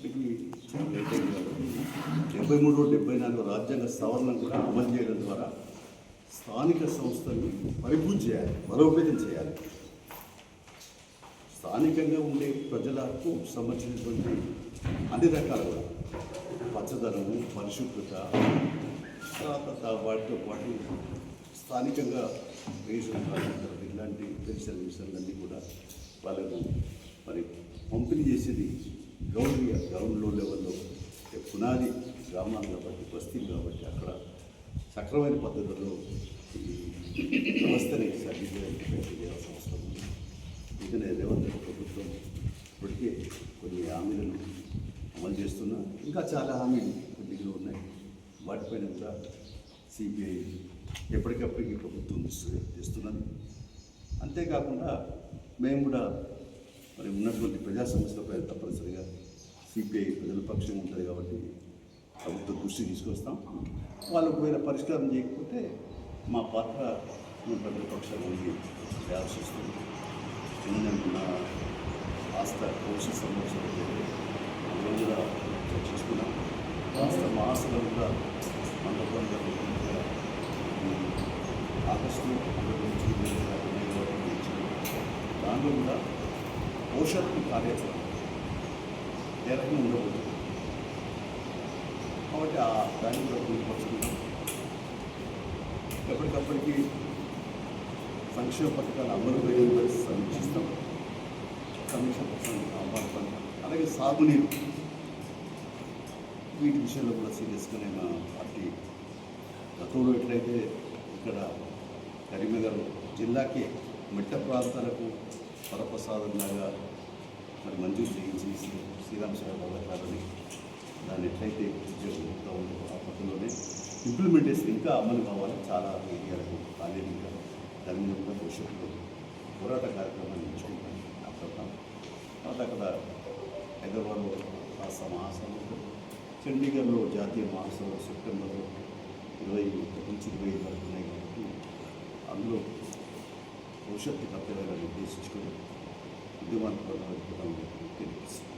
ఇప్పటికీ చాలా లేట్ అయింది కాబట్టి 73, 74 రాజ్యాంగ సవరణను కూడా అమలు చేయడం ద్వారా స్థానిక సంస్థల్ని పరిపూర్తి చేయాలి, బలోపేతం చేయాలి. స్థానికంగా ఉండే ప్రజలకు సంబంధించినటువంటి అన్ని రకాలుగా పచ్చదనము, పరిశుభ్రత, తర్వాత వాటితో పాటు స్థానికంగా రేషన్ కార్డు ఇలాంటి పెన్షన్ విషయాలన్నీ కూడా వాళ్ళకు మరి పంపిణీ చేసేది గ్రౌండ్లో లెవెల్లో పునాది గ్రామాలు కాబట్టి బస్తీలు కాబట్టి అక్కడ సక్రమైన పద్ధతుల్లో ఈ వ్యవస్థని చేయాల్సిన అవసరం ఉంది. ఇకనే రేవంత్ ప్రభుత్వం ఇప్పటికే కొన్ని హామీలను అమలు చేస్తున్నా, ఇంకా చాలా హామీలు పెండింగ్లో ఉన్నాయి. వాటిపైన కూడా సిపిఐ ఎప్పటికప్పటికి ప్రభుత్వం చేస్తున్నది. అంతేకాకుండా మేము కూడా మరి ఉన్నటువంటి ప్రజా సమస్యలపై తప్పనిసరిగా సిపిఐ ప్రజల పక్షం ఉంటుంది కాబట్టి ప్రభుత్వం దృష్టి తీసుకొస్తాం. వాళ్ళు ఒకవేళ పరిష్కారం చేయకపోతే మా పాత్ర ప్రజల పక్షాన్ని చేయాల్సి వస్తుంది. ఎందుకంటున్నా కాస్త కోర్సు సంరక్షణ అందులో కూడా చర్చించుకున్నాం. కాస్త మహాసభలు కూడా మండపంగా ఆగస్టులో దాంట్లో కూడా భవిష్యత్తు కార్యాచరణ ఏ రకంగా ఉండబోతుంది కాబట్టి దాన్ని కూడా పొందుపరుచుకుంటాం. ఎప్పటికప్పటికీ సంక్షేమ పథకాలు అమలు వేయడం సమీక్షిస్తాం. సమీక్ష పథకం అలాగే సాగునీరు వీటి విషయంలో కూడా సీరియస్గానే మా పార్టీ గతంలో ఎట్లయితే ఇక్కడ కరీంనగర్ జిల్లాకి మెట్ట ప్రాంతాలకు వరప్రసాదంలాగా మరి మంజూరు చేయించి శ్రీరామ్ సేవ పథకాలని దాన్ని ఎట్లయితే ఉద్యోగంగా ఉందో ఆ పద్ధతిలోనే ఇంప్లిమెంటేషన్ ఇంకా అమలు కావాలి. చాలా ఏరియాలకు కాలేదు. ఇంకా దాని మీద కూడా భవిష్యత్తులో పోరాట కార్యక్రమాన్ని ఎంచుకుంటాం. తర్వాత అక్కడ హైదరాబాద్లో రాష్ట్ర మహాసభలు, చండీగఢ్లో జాతీయ మహాసభలు సెప్టెంబర్లో 21 నుంచి 25 వరకు ఉన్నాయి కాబట్టి అందులో భవిష్యత్తు కర్తవ్యాలను నిర్దేశించుకొని ఉద్యమాన్ని తెలియజేస్తుంది.